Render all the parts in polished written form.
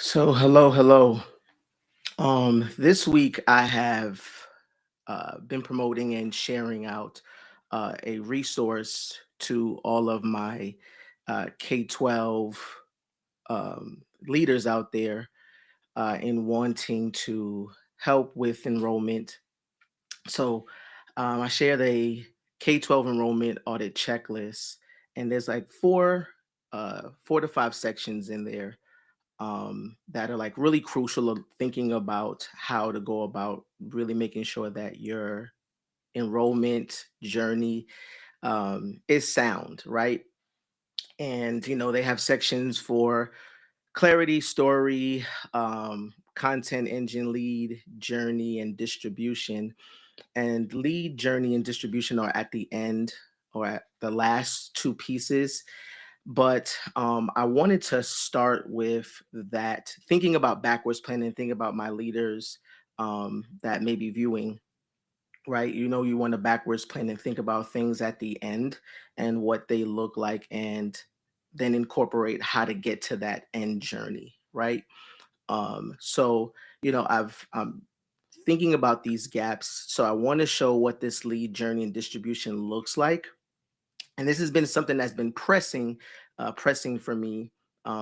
So hello. This week I have been promoting and sharing out a resource to all of my K-12 leaders out there in wanting to help with enrollment. So I shared a K-12 enrollment audit checklist, and there's like four to five sections in there that are like really crucial of thinking about how to go about really making sure that your enrollment journey is sound, right? And they have sections for clarity, story, content engine, lead, journey, and distribution. And lead, journey, and distribution are at the end or at the last two pieces. But I wanted to start with that, thinking about backwards planning, thinking about my leaders that may be viewing, right? You want to backwards plan and think about things at the end and what they look like, and then incorporate how to get to that end journey, right? So, I'm thinking about these gaps. So I want to show what this lead, journey, and distribution looks like, and this has been something that's been pressing for me,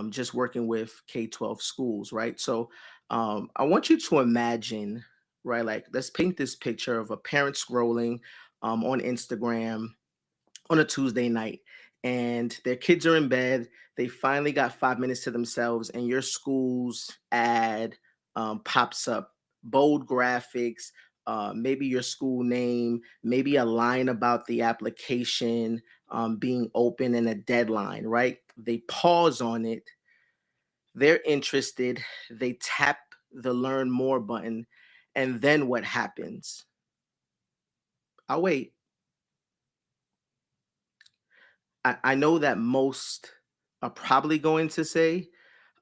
just working with K-12 schools, right? So I want you to imagine, right, like let's paint this picture of a parent scrolling on Instagram on a Tuesday night, and their kids are in bed. They finally got 5 minutes to themselves, and your school's ad pops up, bold graphics, maybe your school name, maybe a line about the application being open and a deadline, right? They pause on it, they're interested, they tap the learn more button, and then what happens? I'll wait. I know that most are probably going to say,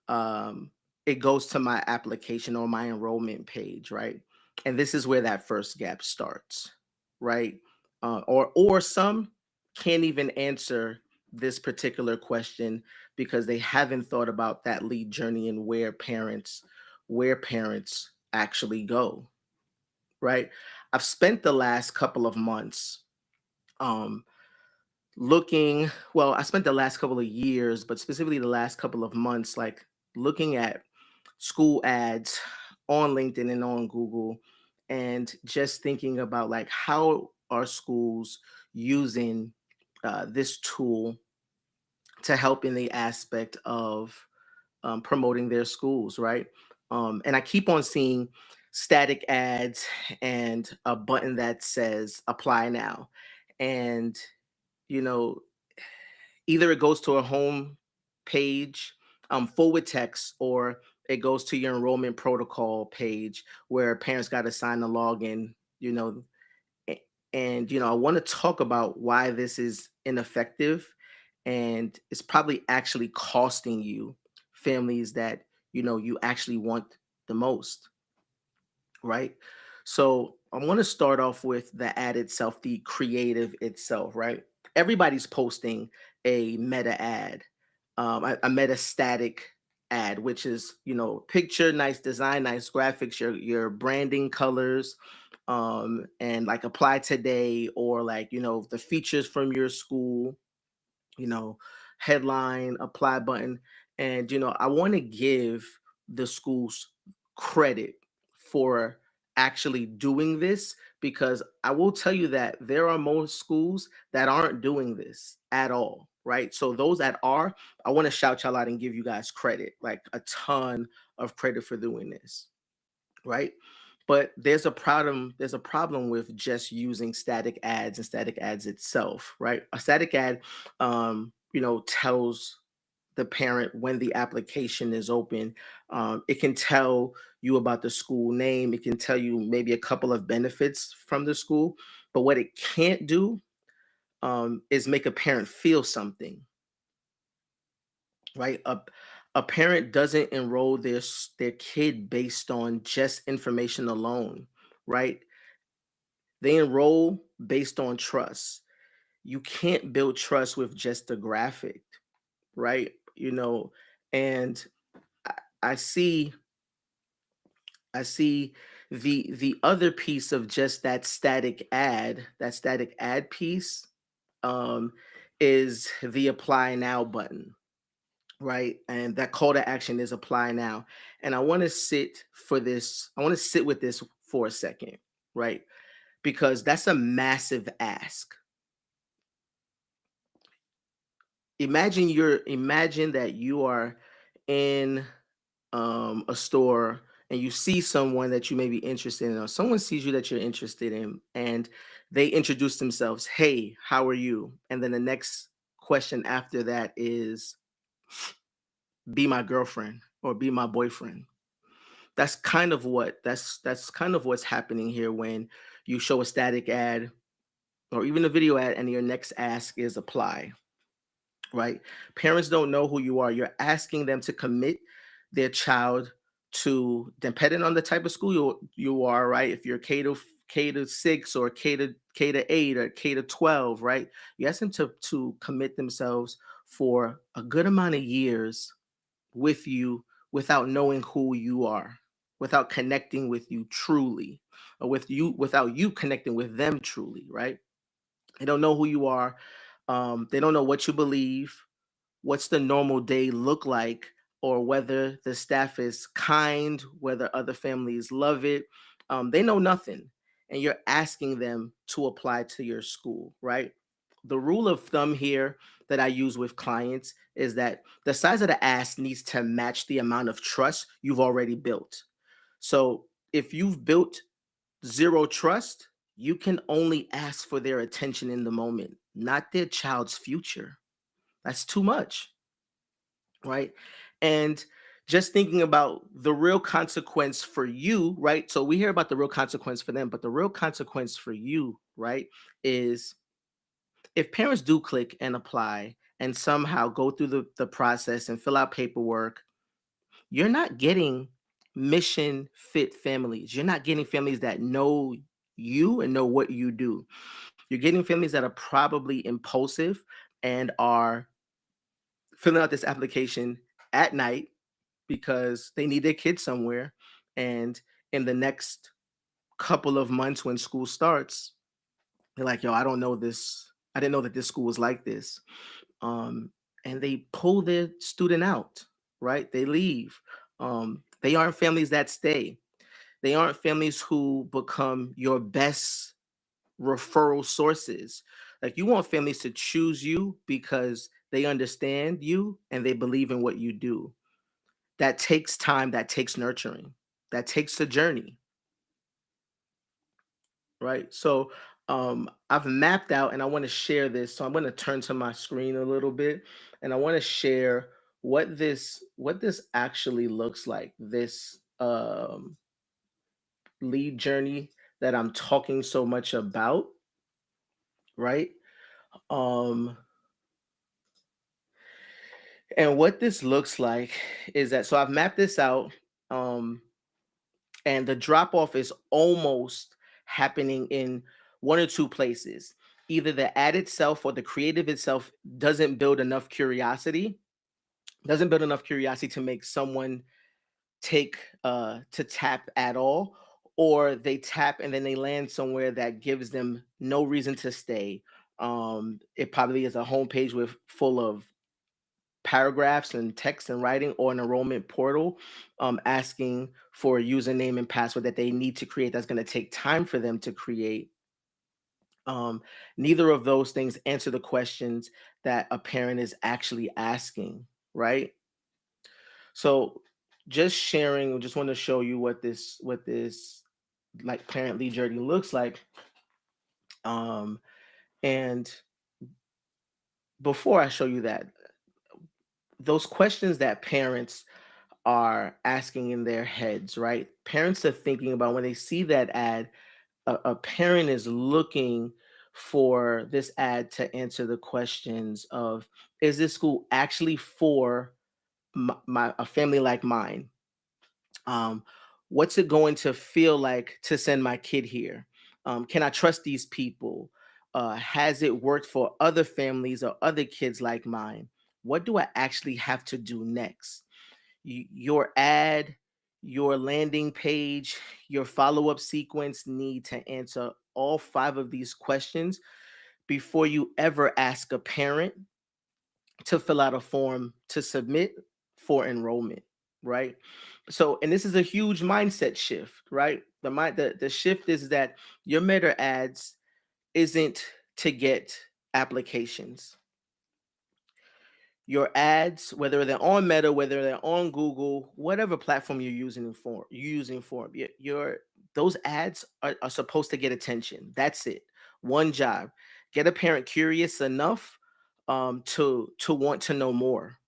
um, it goes to my application or my enrollment page, right? And this is where that first gap starts, right? Or some can't even answer this particular question because they haven't thought about that lead journey and where parents actually go, right? I've spent the last couple of months um, I spent the last couple of years, but specifically the last couple of months, like looking at school ads on LinkedIn and on Google, and just thinking about like how are schools using this tool to help in the aspect of promoting their schools, right? And I keep on seeing static ads and a button that says apply now. And, you know, either it goes to a home page full with text, or it goes to your enrollment protocol page where parents got to sign the login, you know. And I want to talk about why this is ineffective, and it's probably actually costing you families that you actually want the most, right? So I want to start off with the ad itself, the creative itself, right? Everybody's posting a meta ad, a meta static ad, which is picture, nice design, nice graphics, your branding colors, and like apply today, or like the features from your school, you know, headline, apply button. And, I want to give the schools credit for actually doing this, because I will tell you that there are most schools that aren't doing this at all. Right. So those that are, I want to shout y'all out and give you guys credit, like a ton of credit for doing this. Right. But there's a problem with just using static ads and static ads itself, right? A static ad tells the parent when the application is open. It can tell you about the school name, it can tell you maybe a couple of benefits from the school, but what it can't do is make a parent feel something, right? A parent doesn't enroll their kid based on just information alone, right? They enroll based on trust. You can't build trust with just a graphic, right? And I see I see the other piece of just that static ad piece, um, is the apply now button, right? And that call to action is apply now. And I want to sit with this for a second, right? Because that's a massive ask. Imagine that you are in a store and you see someone that you may be interested in, or someone sees you that you're interested in, and they introduce themselves, "Hey, how are you?" And then the next question after that is, "Be my girlfriend," or "Be my boyfriend." That's kind of what's happening here when you show a static ad or even a video ad and your next ask is apply, right? Parents don't know who you are. You're asking them to commit their child to, depending on the type of school you are, right? If you're K to 6 or K to 8 or K to 12, right? You ask them to commit themselves for a good amount of years with you without knowing who you are, without connecting with you truly, or without you connecting with them truly, right? They don't know who you are. They don't know what you believe, what's the normal day look like, or whether the staff is kind, whether other families love it. They know nothing. And you're asking them to apply to your school, right? The rule of thumb here that I use with clients is that the size of the ask needs to match the amount of trust you've already built. So if you've built zero trust, you can only ask for their attention in the moment, not their child's future. That's too much, right? And just thinking about the real consequence for you, right? So we hear about the real consequence for them, but the real consequence for you, right, is if parents do click and apply and somehow go through the process and fill out paperwork, you're not getting mission fit families. You're not getting families that know you and know what you do. You're getting families that are probably impulsive and are filling out this application at night because they need their kids somewhere. And in the next couple of months when school starts, they're like, yo, I don't know this. I didn't know that this school was like this. Um, and they pull their student out, right? They leave. They aren't families that stay. They aren't families who become your best referral sources. Like you want families to choose you because they understand you and they believe in what you do. That takes time, that takes nurturing, that takes a journey, right? So I've mapped out and I want to share this. So I'm going to turn to my screen a little bit and I want to share what this actually looks like. This lead journey that I'm talking so much about, right? Um and what this looks like is that, so I've mapped this out. Um and the drop off is almost happening in one or two places. Either the ad itself or the creative itself doesn't build enough curiosity to make someone take to tap at all, or they tap and then they land somewhere that gives them no reason to stay. It probably is a homepage with full of paragraphs and text and writing, or an enrollment portal asking for a username and password that they need to create that's going to take time for them to create. um, Neither of those things answer the questions that a parent is actually asking, right? So just want to show you what this like parent lead journey looks like. Um, and before I show you that, those questions that parents are asking in their heads, right? Parents are thinking about when they see that ad, a parent is looking for this ad to answer the questions of, is this school actually for a family like mine? Um, what's it going to feel like to send my kid here? Can I trust these people? Has it worked for other families or other kids like mine? What do I actually have to do next? Your ad, your landing page, your follow-up sequence need to answer all five of these questions before you ever ask a parent to fill out a form to submit for enrollment, right? So, and this is a huge mindset shift, right? The shift is that your meta ads isn't to get applications. Your ads, whether they're on Meta, whether they're on Google, whatever platform you're using for your those ads are supposed to get attention. That's it. One job. Get a parent curious enough to want to know more.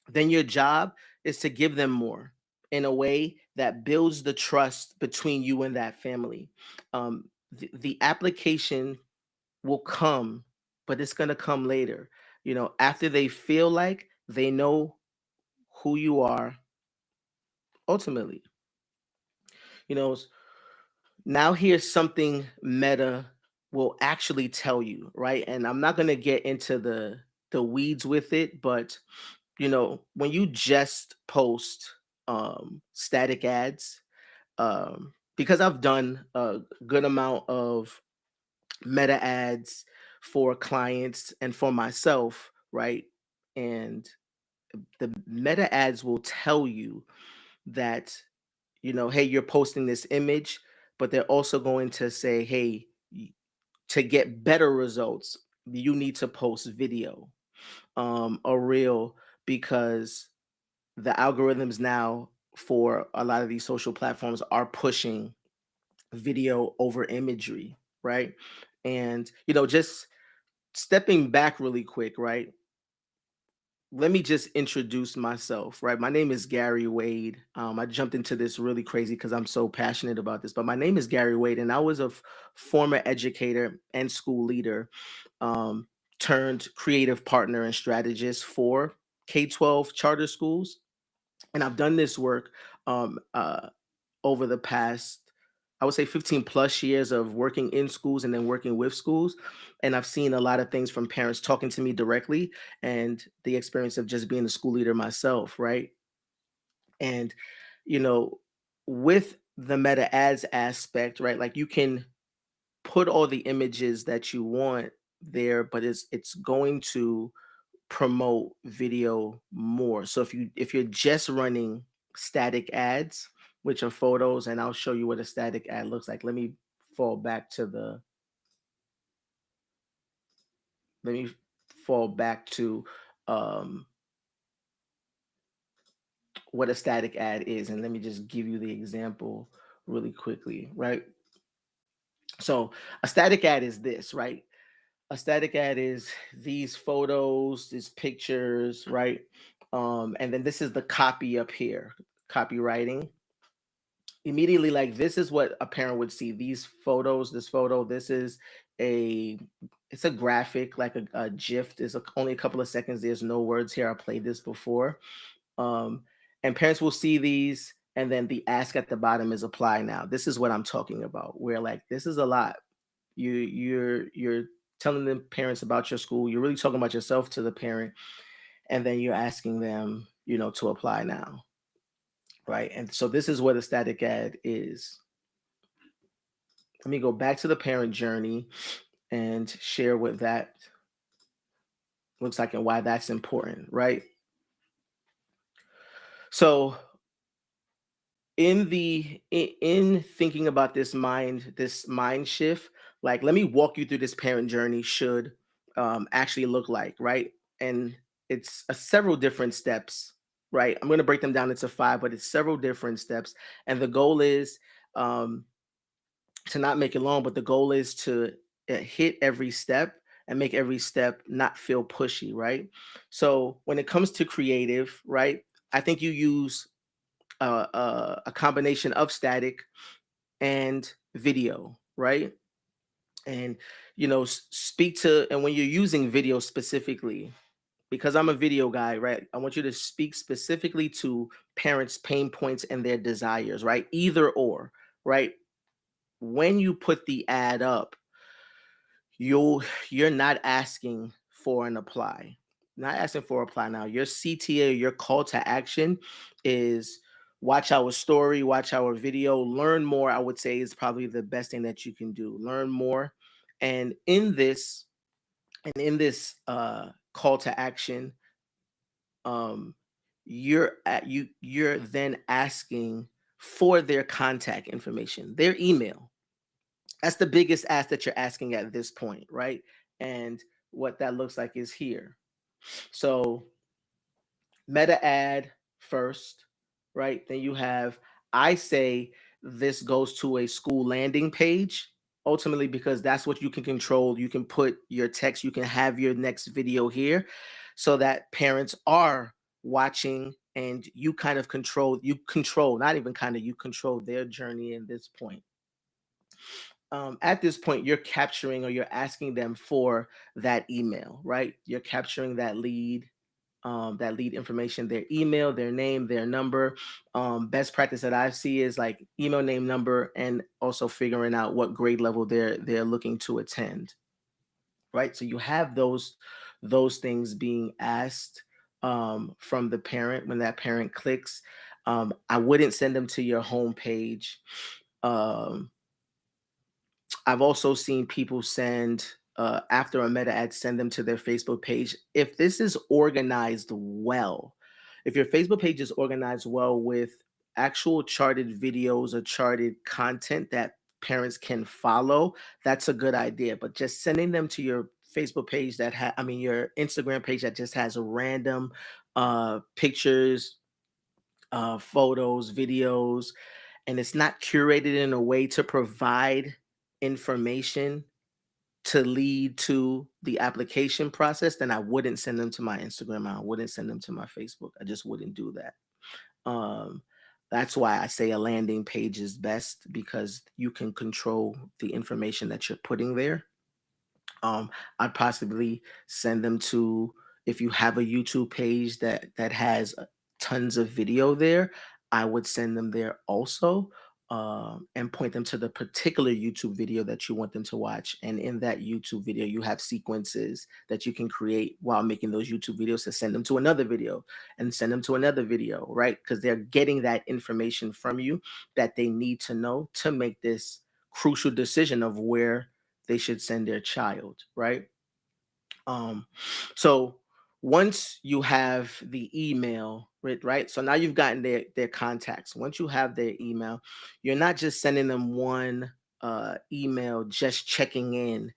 Then your job is to give them more in a way that builds the trust between you and that family. The application will come, but it's going to come later. After they feel like they know who you are ultimately. You know, now here's something Meta will actually tell you, right? And I'm not going to get into the weeds with it, but when you just post static ads, because I've done a good amount of meta ads for clients and for myself, right? And the meta ads will tell you that, hey, you're posting this image, but they're also going to say, hey, to get better results, you need to post video, a reel, because the algorithms now for a lot of these social platforms are pushing video over imagery, right? And just stepping back really quick, right? Let me just introduce myself, right? My name is Gary Wade. I jumped into this really crazy because I'm so passionate about this, but my name is Gary Wade, and I was a former educator and school leader, um, turned creative partner and strategist for K-12 charter schools. And I've done this work um, uh, over the past, I would say, 15 plus years of working in schools and then working with schools. And I've seen a lot of things from parents talking to me directly and the experience of just being a school leader myself, right? And, you know, with the meta ads aspect, right? Like you can put all the images that you want there, but it's going to promote video more. So if you're just running static ads, which are photos, and I'll show you what a static ad looks like. Fall back to the let me fall back to um what a static ad is, and let me just give you the example really quickly, right? So a static ad is this, right? A static ad is these photos, these pictures, right? And then this is the copy up here, copywriting. Immediately, like this is what a parent would see. These photos, this photo, this is a it's a graphic, like a GIF. There's only a couple of seconds. There's no words here. I played this before. Um, and parents will see these, and then the ask at the bottom is apply now. This is what I'm talking about. Where like this is a lot. You're telling the parents about your school. You're really talking about yourself to the parent, and then you're asking them, to apply now, right? And so this is what a static ad is. Let me go back to the parent journey and share what that looks like and why that's important, right? So in thinking about this mind shift, like let me walk you through this parent journey should actually look like, right? And it's several different steps, right? I'm going to break them down into five, but it's several different steps, and the goal is um, to not make it long, but the goal is to hit every step and make every step not feel pushy, right? So when it comes to creative, right, I think you use a combination of static and video, right? And speak to, and when you're using video specifically, because I'm a video guy, right? I want you to speak specifically to parents' pain points and their desires, right? Either or, right? When you put the ad up, you're not asking for an apply. not asking for a reply now. Your CTA, your call to action is watch our story, watch our video, learn more. I would say is probably the best thing that you can do. Learn more. And in this call to action, um, you're then asking for their contact information, their email. That's the biggest ask that you're asking at this point, right? And what that looks like is here. So meta ad first, right? Then you have, I say this goes to a school landing page, ultimately, because that's what you can control. You can put your text, you can have your next video here so that parents are watching and you control, not even kind of, you control their journey in this point. At this point, you're capturing or you're asking them for that email, right? You're capturing that lead information, their email, their name, their number. Best practice that I see is like email, name, number, and also figuring out what grade level they're looking to attend, right? So you have those things being asked from the parent when that parent clicks. I wouldn't send them to your homepage. Um, I've also seen people send after a meta ad, send them to their Facebook page. If this is organized well, if your Facebook page is organized well with actual charted videos or charted content that parents can follow, that's a good idea. But just sending them to your Facebook page I mean, your Instagram page that just has random pictures, photos, videos, and it's not curated in a way to provide information to lead to the application process, then I wouldn't send them to my Instagram. I wouldn't send them to my Facebook. I just wouldn't do that. Um, that's why I say a landing page is best because you can control the information that you're putting there. I'd possibly send them to, if you have a YouTube page that has tons of video there, I would send them there also, and point them to the particular YouTube video that you want them to watch. And in that YouTube video, you have sequences that you can create while making those YouTube videos to send them to another video and send them to another video, right? Because they're getting that information from you that they need to know to make this crucial decision of where they should send their child, right? Um, so once you have the email, right? So now you've gotten their contacts. Once you have their email, you're not just sending them one email, just checking in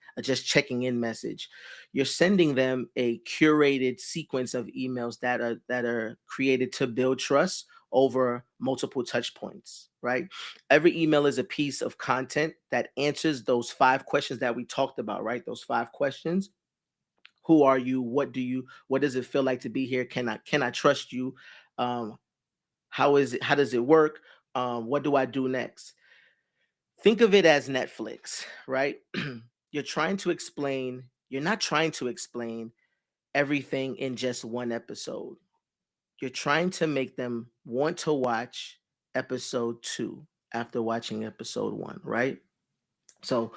message. You're sending them a curated sequence of emails that are created to build trust over multiple touch points, right? Every email is a piece of content that answers those 5 questions that we talked about, right? Those 5 questions. Who are you? What does it feel like to be here? Can I trust you? Um, how does it work? What do I do next? Think of it as Netflix, right? You're not trying to explain everything in just one episode. You're trying to make them want to watch episode 2 after watching episode 1, right? So,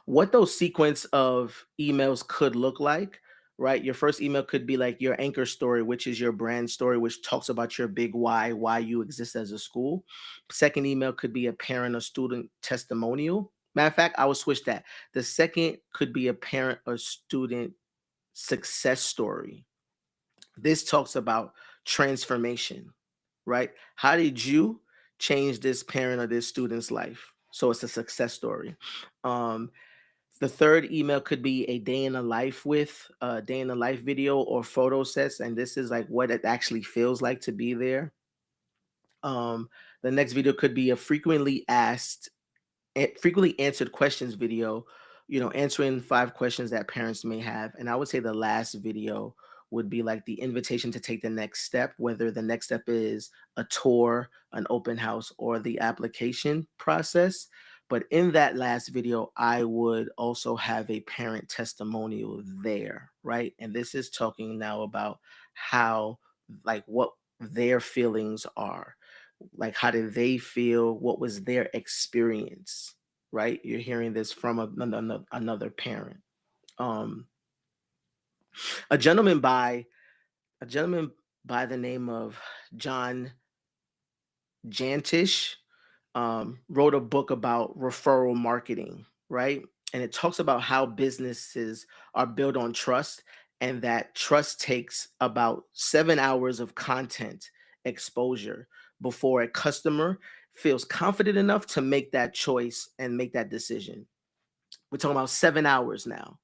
what those sequence of emails could look like, right? Your first email could be like your anchor story, which is your brand story, which talks about your big why you exist as a school. Second email could be a parent or student testimonial. Matter of fact, I would switch that. The second could be a parent or student success story. This talks about transformation, right? How did you change this parent or this student's life? So it's a success story. Um, the third email could be a day in a life with a day in a life video or photo sets, and this is like what it actually feels like to be there. Um, the next video could be a frequently answered questions video, answering 5 questions that parents may have. And I would say the last video would be like the invitation to take the next step, whether the next step is a tour, an open house, or the application process. But in that last video, I would also have a parent testimonial there, right? And this is talking now about how, like, what their feelings are, like how did they feel, what was their experience, right? You're hearing this from another parent. um a gentleman by a gentleman by the name of John Jantish wrote a book about referral marketing, right? And it talks about how businesses are built on trust, and that trust takes about 7 hours of content exposure before a customer feels confident enough to make that choice and make that decision. We're talking about 7 hours now.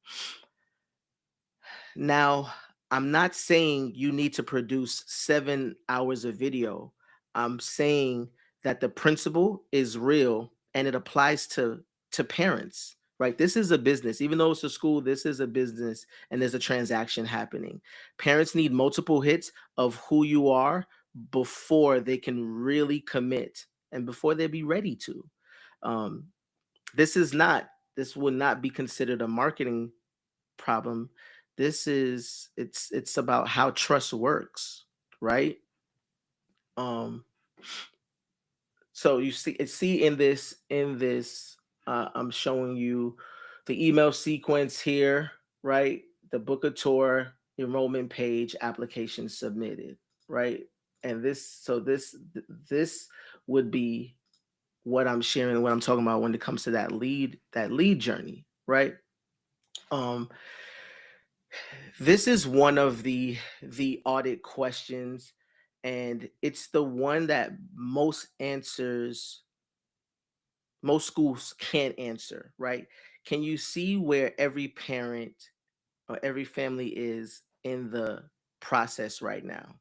Now, I'm not saying you need to produce 7 hours of video. I'm saying that the principle is real and it applies to parents, right? This is a business. Even though it's a school, this is a business and there's a transaction happening. Parents need multiple hits of who you are before they can really commit and before they be ready to. Um, this is not, this would not be considered a marketing problem. This is, it's about how trust works, right? Um so you see in this I'm showing you the email sequence here, right? The book a tour, enrollment page, application submitted, right? And this would be what I'm sharing, what I'm talking about when it comes to that lead journey, right? um This is one of the audit questions, and it's the one that most schools can't answer, right? Can you see where every parent or every family is in the process right now?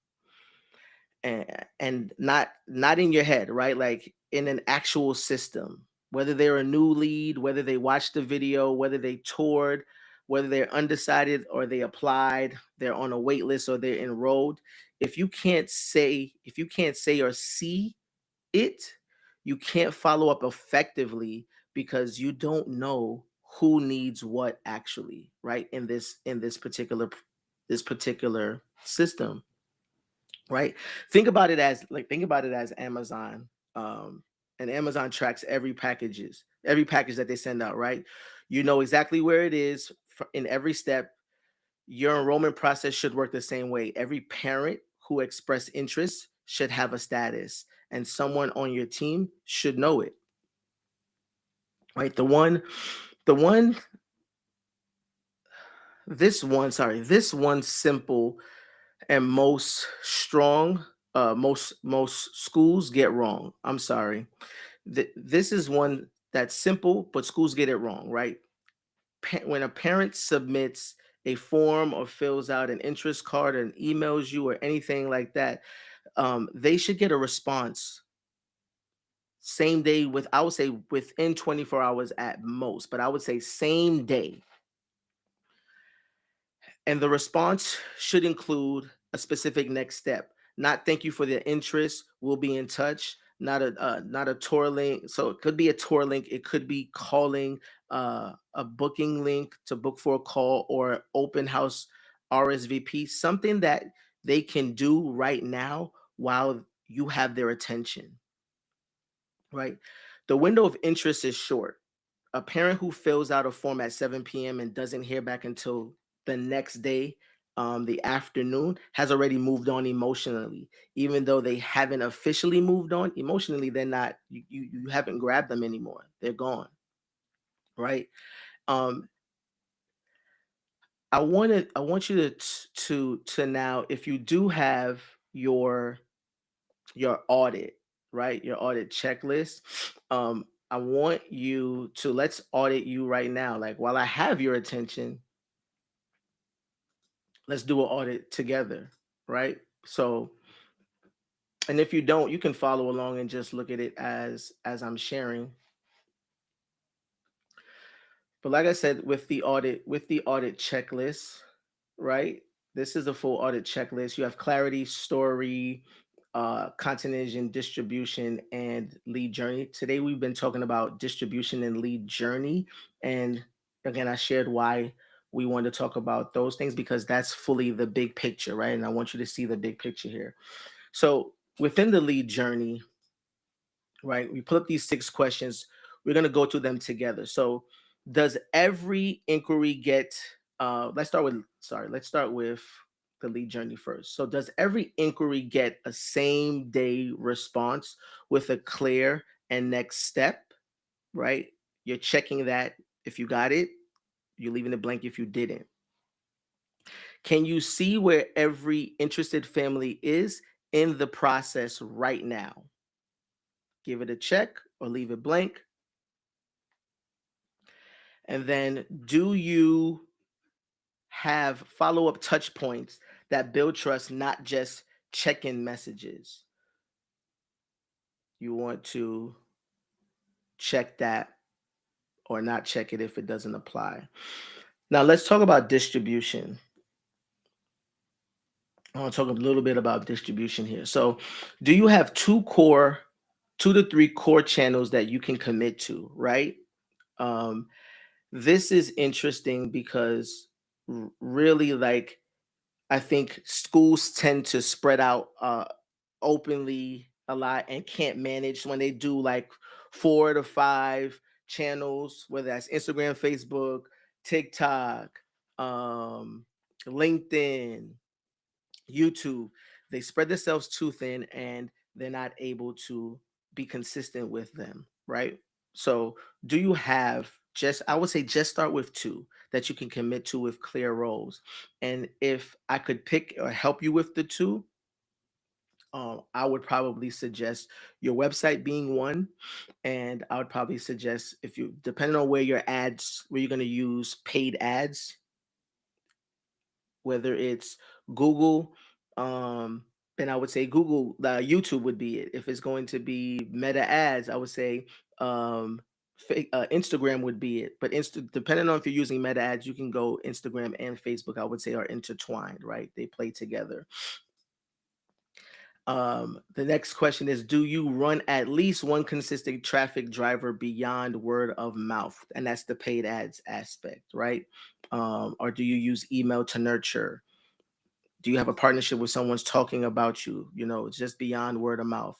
And not in your head, right? Like in an actual system, whether they're a new lead, whether they watched the video, whether they toured, whether they're undecided or they applied, they're on a wait list or they're enrolled. If you can't say or see it, you can't follow up effectively because you don't know who needs what actually, right? In this particular system, right? Think about it as Amazon. And Amazon tracks every package that they send out, right? You know exactly where it is in every step. Your enrollment process should work the same way. Every parent who expressed interest should have a status, and someone on your team should know it, right? The one, this one simple and most strong, most schools get wrong. I'm sorry. This is one that's simple, but schools get it wrong, right? When a parent submits a form or fills out an interest card and emails you or anything like that, they should get a response same day, I would say within 24 hours at most, but I would say same day. And the response should include a specific next step. Not thank you for the interest. We'll be in touch. Not a tour link. So it could be a tour link. It could be calling a booking link to book for a call or open house RSVP. Something that they can do right now while you have their attention. Right. The window of interest is short. A parent who fills out a form at 7 p.m. and doesn't hear back until the next day, the afternoon, has already moved on emotionally. Even though they haven't officially moved on emotionally, they're not. You haven't grabbed them anymore. They're gone, right? Um, I want you to now, if you do have your your audit, right? Your audit checklist. I want you to, let's audit you right now. Like while I have your attention, let's do an audit together, right? So, and if you don't, you can follow along and just look at it as I'm sharing. But like I said, with the audit checklist, right? This is a full audit checklist. You have clarity, story, content engine, distribution, and lead journey. Today we've been talking about distribution and lead journey. And again, I shared why we wanted to talk about those things because that's fully the big picture, right? And I want you to see the big picture here. So within the lead journey, right? We put up these 6 questions. We're going to go through them together. So, does every inquiry get? Let's start with. Sorry. Let's start with. the lead journey first. So does every inquiry get a same day response with a clear and next step, right? You're checking that if you got it, you're leaving it blank if you didn't. Can you see where every interested family is in the process right now? Give it a check or leave it blank. And then do you have follow up touch points that build trust, not just check in messages? You want to check that or not check it if it doesn't apply. Now, let's talk about distribution. I want to talk a little bit about distribution here. So, do you have two to three core channels that you can commit to, right? Um, this is interesting because really, like, I think schools tend to spread out openly a lot and can't manage when they do like 4 to 5 channels, whether that's Instagram, Facebook, TikTok, um, LinkedIn, YouTube. They spread themselves too thin and they're not able to be consistent with them, right? So, do you have just, I would say, just start with two that you can commit to with clear roles. And if I could pick or help you with the two, I would probably suggest your website being one. And I would probably suggest, if you, depending on where your ads, where you're going to use paid ads, whether it's Google, then I would say Google, YouTube would be it. If it's going to be Meta ads, I would say Instagram would be it. But depending on if you're using Meta ads, you can go Instagram and Facebook. I would say are intertwined, right? They play together. The next question is, do you run at least one consistent traffic driver beyond word of mouth? And that's the paid ads aspect, right? Or do you use email to nurture? Do you have a partnership with someone's talking about you? You know, it's just beyond word of mouth.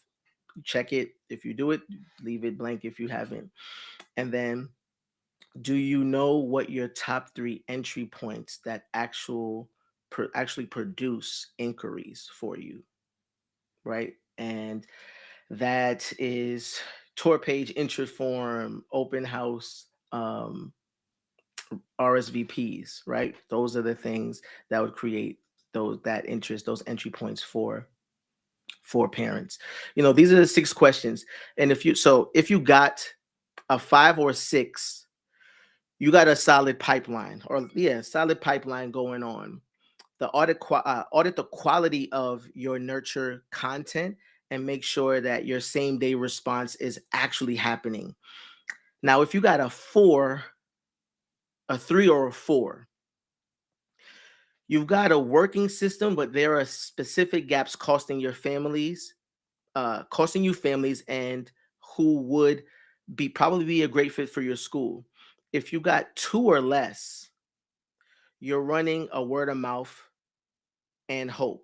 Check it. If you do it, leave it blank if you haven't. And then, do you know what your top three entry points that actually produce inquiries for you, right? And that is tour page, interest form, open house, RSVPs, right? Those are the things that would create that interest, those entry points for parents. You know, these are the 6 questions. And if you got a 5 or 6, you got a solid pipeline, or yeah, solid pipeline going on. The audit the quality of your nurture content and make sure that your same day response is actually happening. Now, if you got a 3 or a 4, you've got a working system, but there are specific gaps costing you families and who would probably be a great fit for your school. If you got 2 or less, you're running a word of mouth and hope,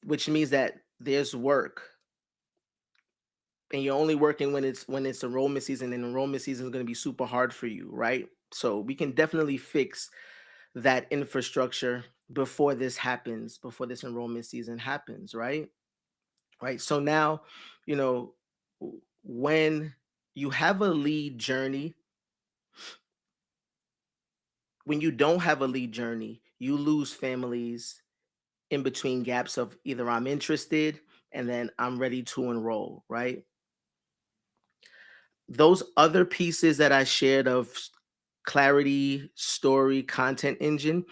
which means that there's work and you're only working when it's enrollment season, and enrollment season is going to be super hard for you, right? So we can definitely fix that infrastructure before before this enrollment season happens, right? So now, you know, when you have a lead journey, when you don't have a lead journey, you lose families in between gaps of either I'm interested and then I'm ready to enroll, right? Those other pieces that I shared of clarity, story, content engine,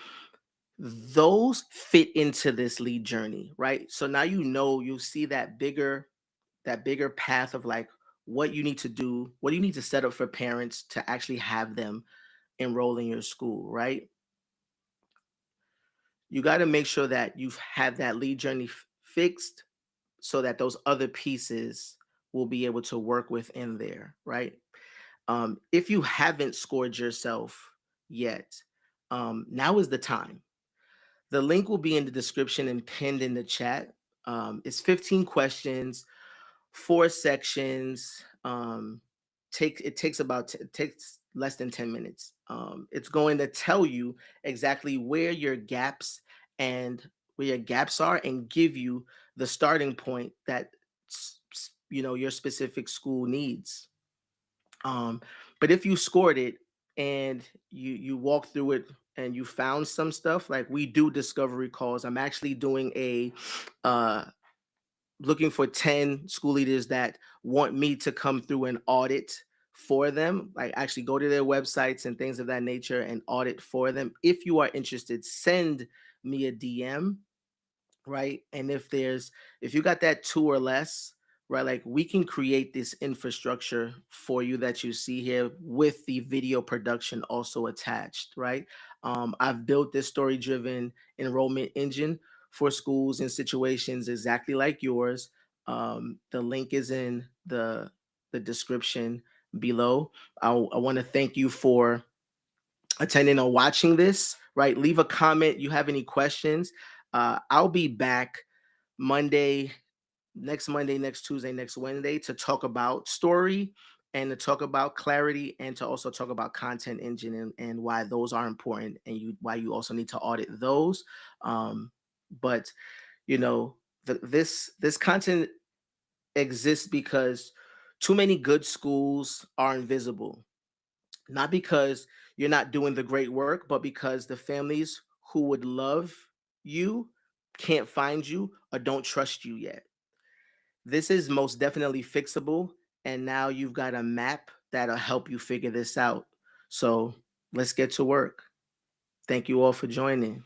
those fit into this lead journey, right? So now you'll see that bigger path of like what you need to do, what you need to set up for parents to actually have them enroll in your school, right? You got to make sure that you've had that lead journey fixed so that those other pieces will be able to work within there, right? If you haven't scored yourself yet, now is the time. The link will be in the description and pinned in the chat. It's 15 questions, 4 sections. It takes less than 10 minutes. It's going to tell you exactly where your gaps and where your gaps are and give you the starting point that your specific school needs. Um, but if you scored it and you walk through it and you found some stuff, like we do discovery calls. I'm actually doing a uh looking for 10 school leaders that want me to come through and audit for them, like actually go to their websites and things of that nature and audit for them. If you are interested, send me a DM, right? And if you got that two or less, right, like we can create this infrastructure for you that you see here with the video production also attached, right? I've built this story driven enrollment engine for schools in situations exactly like yours. The link is in the description below. I want to thank you for attending or watching this, right? Leave a comment. You have any questions? I'll be back Monday, next Monday, next Tuesday, next Wednesday to talk about story and to talk about clarity and to also talk about content engine and why those are important and why you also need to audit those. But you know, this content exists because too many good schools are invisible, not because you're not doing the great work, but because the families who would love you can't find you or don't trust you yet. This is most definitely fixable. And now you've got a map that'll help you figure this out. So let's get to work. Thank you all for joining.